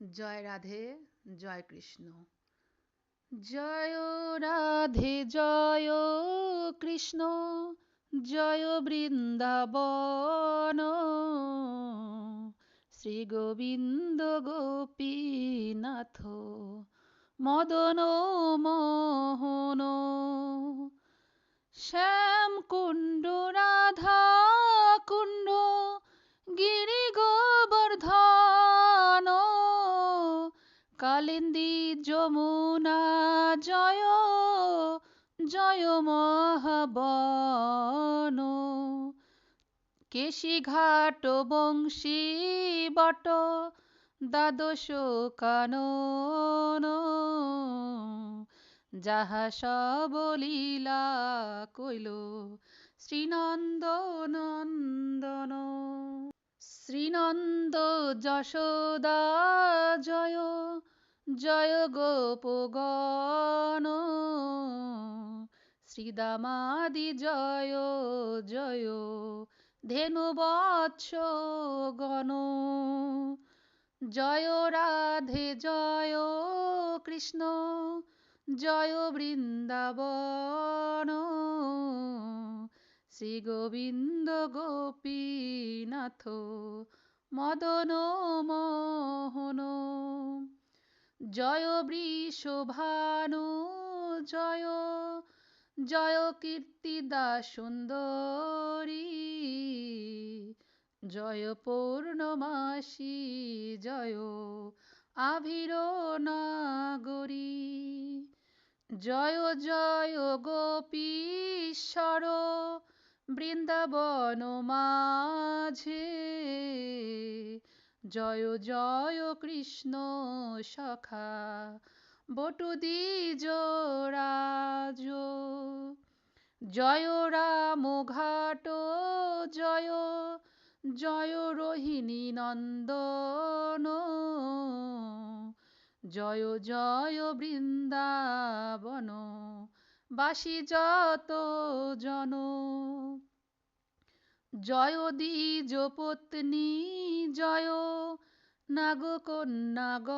জয় রাধে, জয় কৃষ্ণ। জয় রাধে, জয় কৃষ্ণ, জয় বৃন্দাবন, শ্রী গোবিন্দ গোপীনাথ, মদন মোহন, শ্যাম কুণ্ড রাধা কুণ্ড, গিরি গোবর্ধন, কালিন্দী যমুনা জয়, জয় মহাবন, কেশিঘাট বংশী বট, দ্বাদশ কানন, যাহা সব লীলা কইল শ্রীনন্দ নন্দন। শ্রীনন্দ যশোদা জয়, জয় গোপগণ, শ্রীদামাদি জয় জয়, ধেনুবৎস গণ। জয় রাধে, জয় কৃষ্ণ, জয় বৃন্দাবন, শ্রী গোবিন্দ গোপীনাথ, মদন মোহন। জয় বৃষভানু জয়, জয় কীর্তিদা সুন্দরী, জয় পূর্ণমাসী জয়, আভির নাগরী। জয় জয় গোপীশ্বর, বৃন্দাবন মাঝে, জয় জয় কৃষ্ণ সখা, বটু দ্বিজ রাজ। জয় রাম ঘাট জয়, জয় রোহিণী নন্দন, জয় জয় বৃন্দাবন বাসী যত জন। জয় দ্বিজ পত্নী জয়, নাগকন্যাগণ,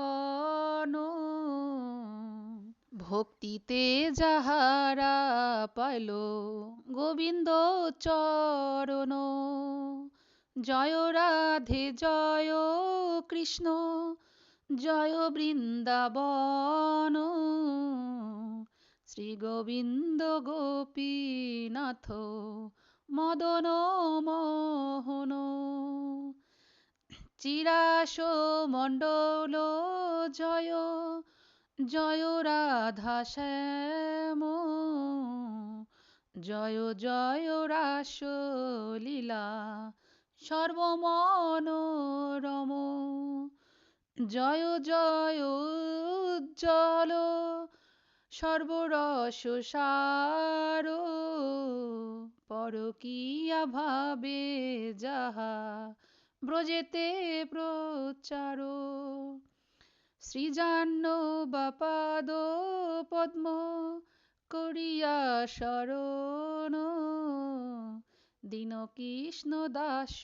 ভক্তিতে যাহারা পাইল গোবিন্দ চরণ। জয় রাধে, জয় কৃষ্ণ, জয় বৃন্দাবন, শ্রী গোবিন্দ গোপীনাথ, মদন মোহন। চিরাস মণ্ডল জয়, জয় রাধা শ্যাম, জয় জয় রাস লীলা সর্বমনোরম। জয় জয় উজ্জ্বল সর্বরস সার, পরকীয়া ভাবে যাহা ব্রজেতে প্রচার। শ্রীজাহ্নবাপাদ পদ্ম করিয়া শরণ, দীনকৃষ্ণ দাস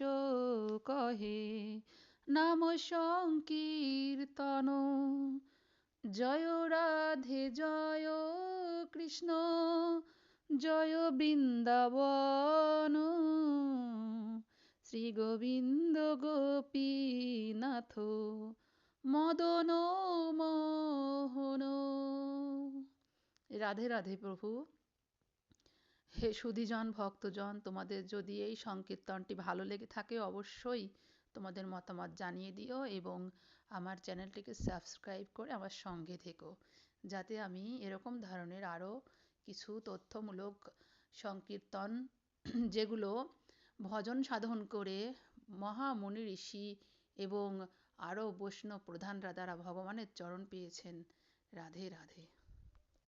কহে নাম সংকীর্তন। জয় রাধে, জয় কৃষ্ণ, জয় বৃন্দাবন, শ্রী গোবিন্দ গোপীনাথ, মদন মোহন। রাধে রাধে প্রভু। হে সুধীজন ভক্তজন, তোমাদের যদি এই সংকীর্তনটি ভালো লেগে থাকে অবশ্যই তোমাদের মতামত জানিয়ে দিও এবং আমার চ্যানেলটিকে সাবস্ক্রাইব করে আমার সঙ্গে থেকো, যাতে আমি এরকম ধরনের আরও কিছু তথ্যমূলক সংকীর্তন, যেগুলো ভজন সাধন করে মহামুনি ঋষি এবং আরও বৈষ্ণব প্রধানরা দ্বারা ভগবানের চরণ পেয়েছেন। রাধে রাধে।